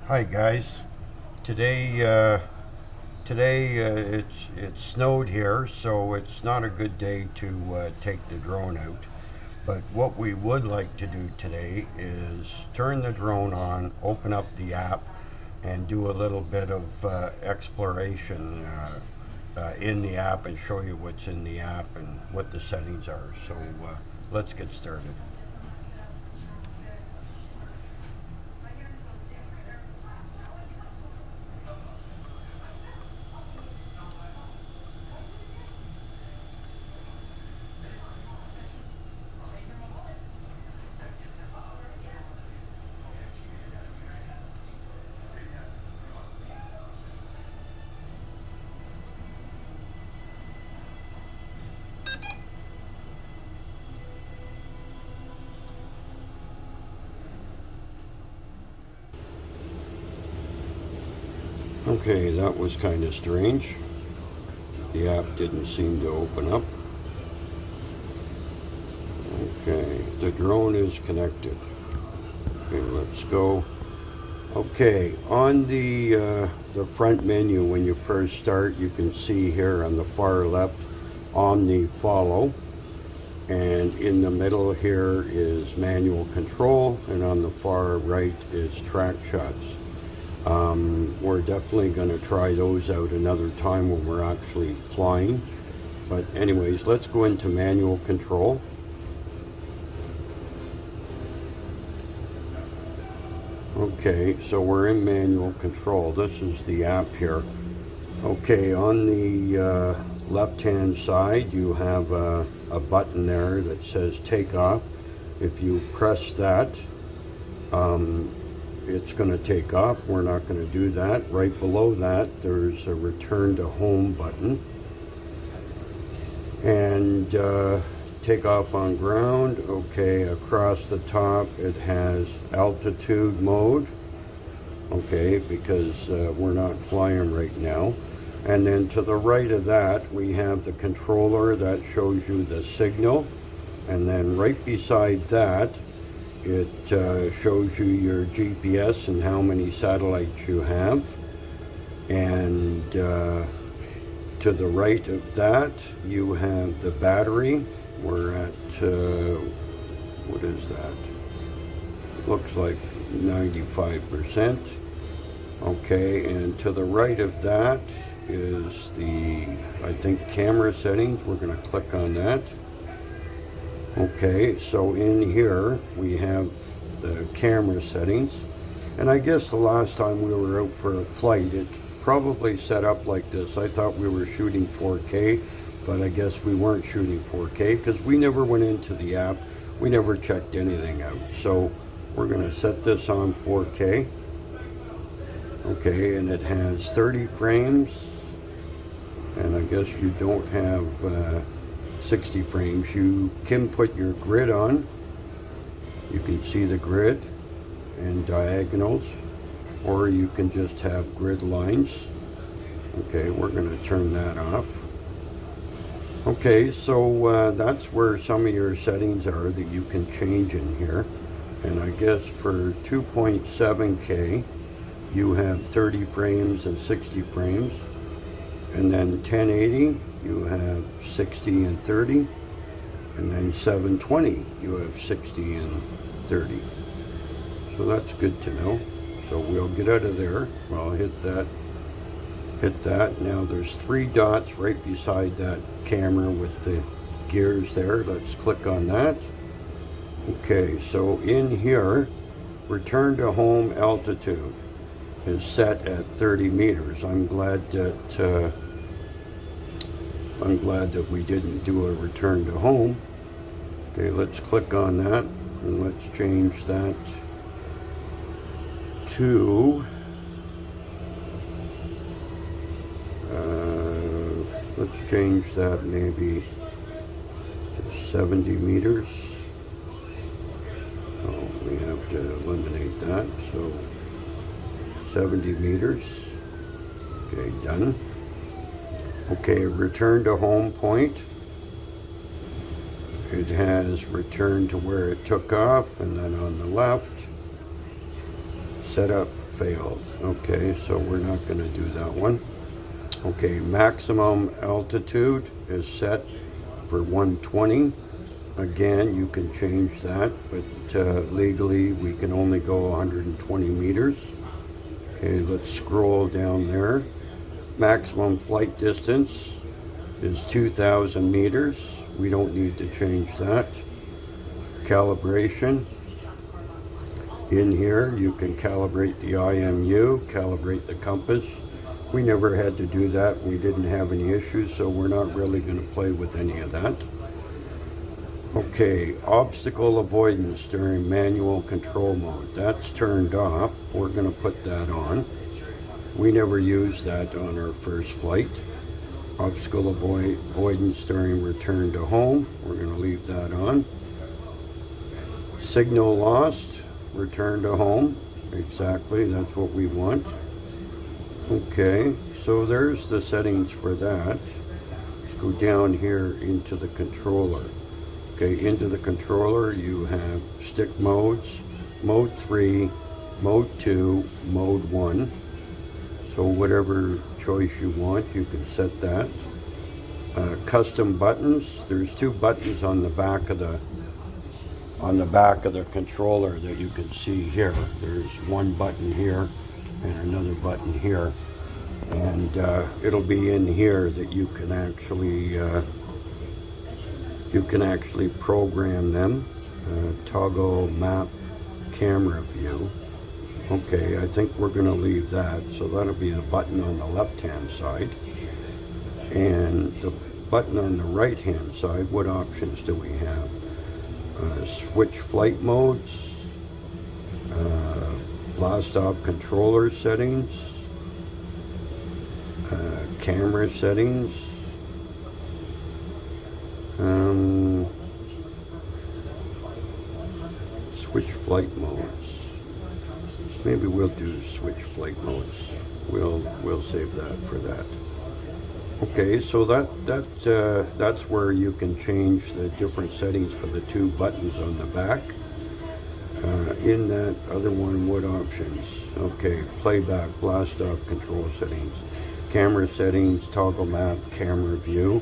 Hi guys. Today, it snowed here, so it's not a good day to take the drone out. But what we would like to do today is turn the drone on, open up the app, and do a little bit of exploration in the app and show you what's in the app and what the settings are. So let's get started. Okay, that was kind of strange. The app didn't seem to open up. Okay, the drone is connected. Okay, let's go. Okay, on the front menu when you first start, you can see here on the far left, Omni Follow, and in the middle here is manual control, and on the far right is track shots. We're definitely going to try those out another time when we're actually flying. But anyways, let's go into manual control. Okay, so we're in manual control. This is the app here. Okay, on the left-hand side, you have a button there that says take off. If you press that, it's going to take off. We're not going to do that. Right below that, there's a return to home button. And take off on ground. Okay, across the top it has altitude mode. Okay, because we're not flying right now. And then to the right of that, we have the controller that shows you the signal. And then right beside that, it shows you your GPS and how many satellites you have. And to the right of that, you have the battery. We're at, what is that? Looks like 95%. Okay, and to the right of that is the, I think, camera settings. We're going to click on that. Okay, so in here we have the camera settings. And I guess the last time we were out for a flight, it probably set up like this. I thought we were shooting 4K, but I guess we weren't shooting 4K because we never went into the app. We never checked anything out. So we're going to set this on 4K. Okay, and it has 30 frames. And I guess you don't have 60 frames. You can put your grid on. You can see the grid and diagonals, or you can just have grid lines. Okay, we're going to turn that off. Okay, so that's where some of your settings are that you can change in here. And I guess for 2.7K, you have 30 frames and 60 frames. And then 1080, you have 60 and 30. And then 720, you have 60 and 30. So that's good to know. So we'll get out of there. Well, hit that. Hit that. Now there's 3 dots right beside that camera with the gears there. Let's click on that. Okay, so in here, return to home altitude is set at 30 meters. I'm glad that we didn't do a return to home. Okay, let's click on that and let's change that to let's change that maybe to 70 meters. Oh, we have to eliminate that. So 70 meters. Okay, done. Okay, return to home point. It has returned to where it took off, and then on the left, set up failed. Okay, so we're not going to do that one. Okay, maximum altitude is set for 120. Again, you can change that, but legally we can only go 120 meters. Okay, let's scroll down there. Maximum flight distance is 2,000 meters. We don't need to change that. Calibration. In here, you can calibrate the IMU, calibrate the compass. We never had to do that. We didn't have any issues, so we're not really going to play with any of that. Okay, obstacle avoidance during manual control mode. That's turned off. We're going to put that on. We never used that on our first flight. Obstacle avoidance during return to home. We're going to leave that on. Signal lost. Return to home. Exactly, that's what we want. Okay, so there's the settings for that. Let's go down here into the controller. Okay, into the controller you have stick modes, mode 3, mode 2, mode 1. So whatever choice you want, you can set that. Custom buttons. There's 2 buttons on the back of the controller that you can see here. There's one button here and another button here, and it'll be in here that you can actually program them. Toggle map camera view. Okay, I think we're going to leave that, so that'll be the button on the left hand side. And the button on the right hand side, what options do we have? Switch flight modes, blast off controller settings, camera settings, switch flight modes. Maybe we'll do switch flight modes. We'll save that for that. Okay, so that's where you can change the different settings for the 2 buttons on the back. In that other one, what options? Okay, playback, blast off control settings, camera settings, toggle map, camera view.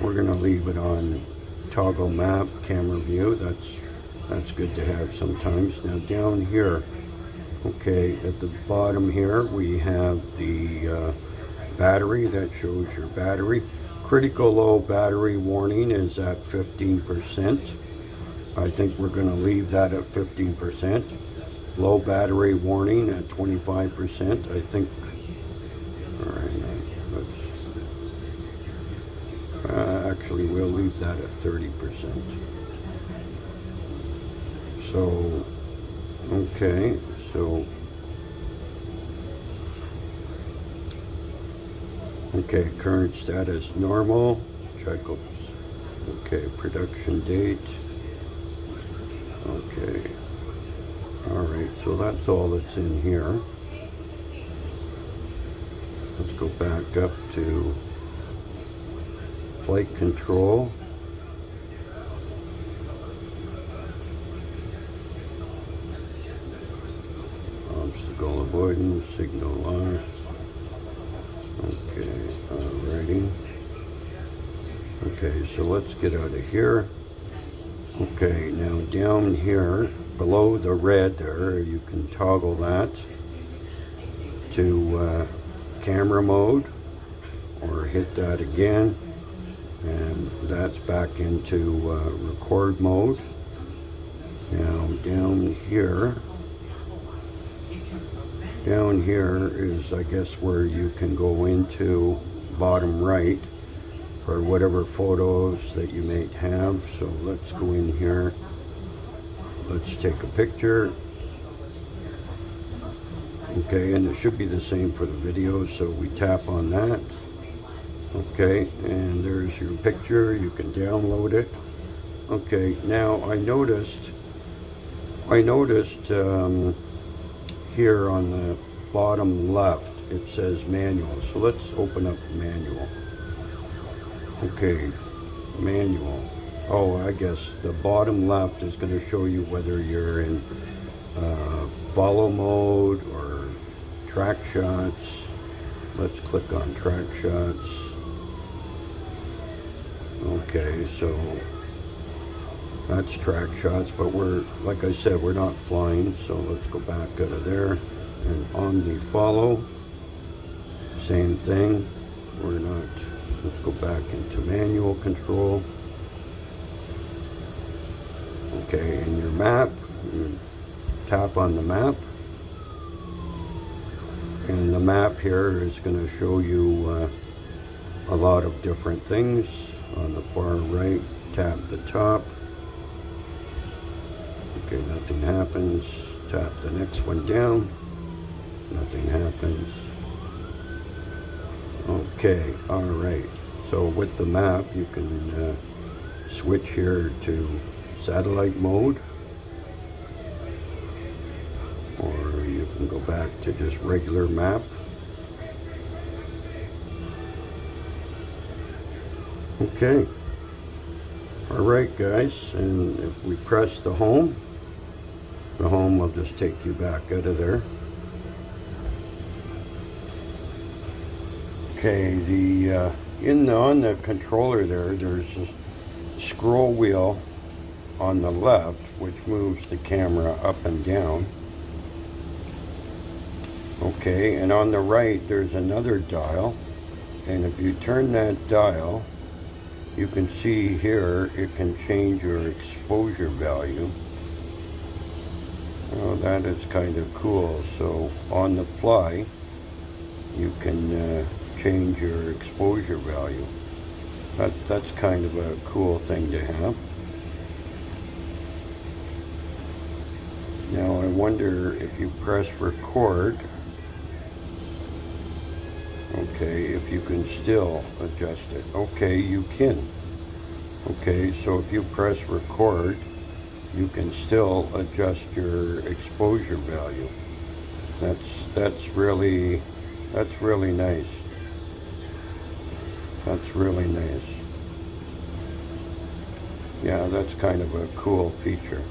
We're going to leave it on toggle map, camera view. That's good to have sometimes. Now down here, okay, at the bottom here we have the battery. That shows your battery. Critical low battery warning is at 15%. I think we're going to leave that at 15%. Low battery warning at 25%. I think. All right, actually we'll leave that at 30%. So, okay, so. Okay, current status normal. Check-ups. Okay, production date. Okay. Alright, so that's all that's in here. Let's go back up to flight control. Obstacle avoidance, signal loss. Okay, alrighty. Okay, so let's get out of here. Okay, now down here, below the red there, you can toggle that to camera mode, or hit that again, and that's back into record mode. Now down here is, I guess, where you can go into bottom right for whatever photos that you may have. So let's go in here. Let's take a picture. Okay, and it should be the same for the video, so we tap on that. Okay, and there's your picture. You can download it. Okay, now I noticed here on the bottom left it says manual. So let's open up manual. Okay, manual. Oh, I guess the bottom left is going to show you whether you're in follow mode or track shots. Let's click on track shots. Okay, so that's track shots, but we're, like I said, we're not flying, so let's go back out of there. And on the follow, same thing. We're not, let's go back into manual control. Okay, in your map, you tap on the map. And the map here is going to show you a lot of different things. On the far right, tap the top. Okay, nothing happens. Tap the next one down. Nothing happens. Okay, all right. So with the map, you can switch here to satellite mode, or you can go back to just regular map. Okay. All right, guys, and if we press the home will just take you back out of there. Okay, on the controller there's a scroll wheel on the left which moves the camera up and down. Okay, and on the right there's another dial, and if you turn that dial, you can see here it can change your exposure value. Oh, that is kind of cool. So on the fly, you can change your exposure value. That's kind of a cool thing to have. Now I wonder if you press record, okay, if you can still adjust it. Okay, you can. Okay, so if you press record, you can still adjust your exposure value. That's really nice. That's really nice. Yeah, that's kind of a cool feature.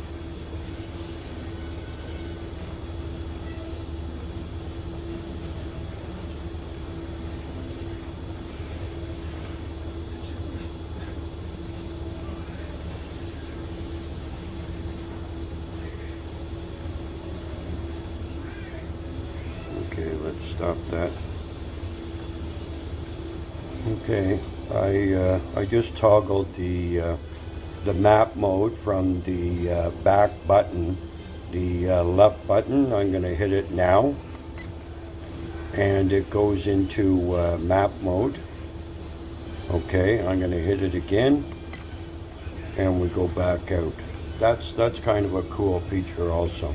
Okay, let's stop that. Okay, I just toggled the map mode from the back button, the left button. I'm going to hit it now, and it goes into map mode. Okay, I'm going to hit it again, and we go back out. That's kind of a cool feature also.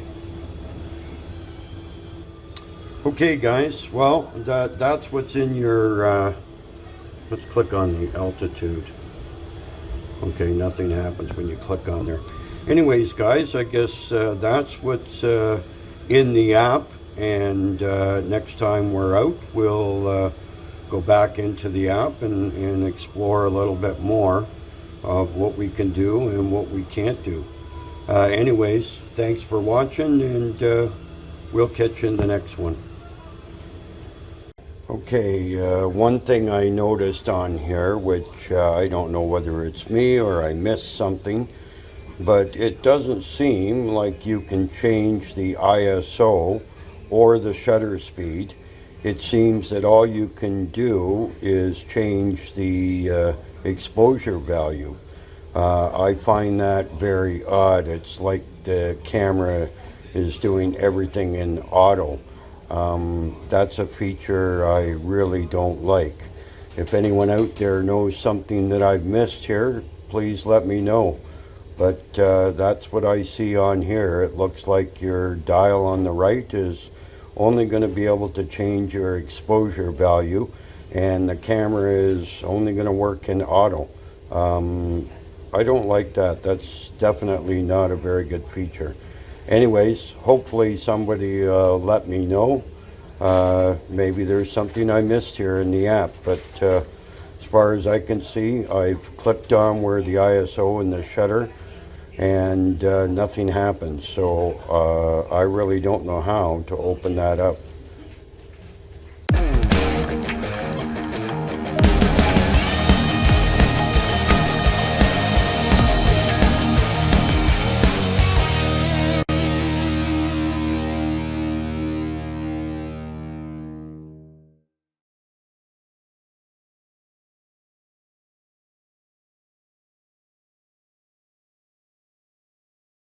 Okay guys, well that's what's in your let's click on the altitude. Okay, nothing happens when you click on there. Anyways guys, I guess that's what's in the app, and next time we're out we'll go back into the app and explore a little bit more of what we can do and what we can't do. Anyways, thanks for watching, and we'll catch you in the next one. Okay, one thing I noticed on here, which I don't know whether it's me or I missed something, but it doesn't seem like you can change the ISO or the shutter speed. It seems that all you can do is change the exposure value. I find that very odd. It's like the camera is doing everything in auto. That's a feature I really don't like. If anyone out there knows something that I've missed here, please let me know. But that's what I see on here. It looks like your dial on the right is only going to be able to change your exposure value, and the camera is only going to work in auto. I don't like that. That's definitely not a very good feature. Anyways, hopefully somebody let me know. Maybe there's something I missed here in the app, but as far as I can see, I've clicked on where the ISO and the shutter, and nothing happens. So I really don't know how to open that up. Bye.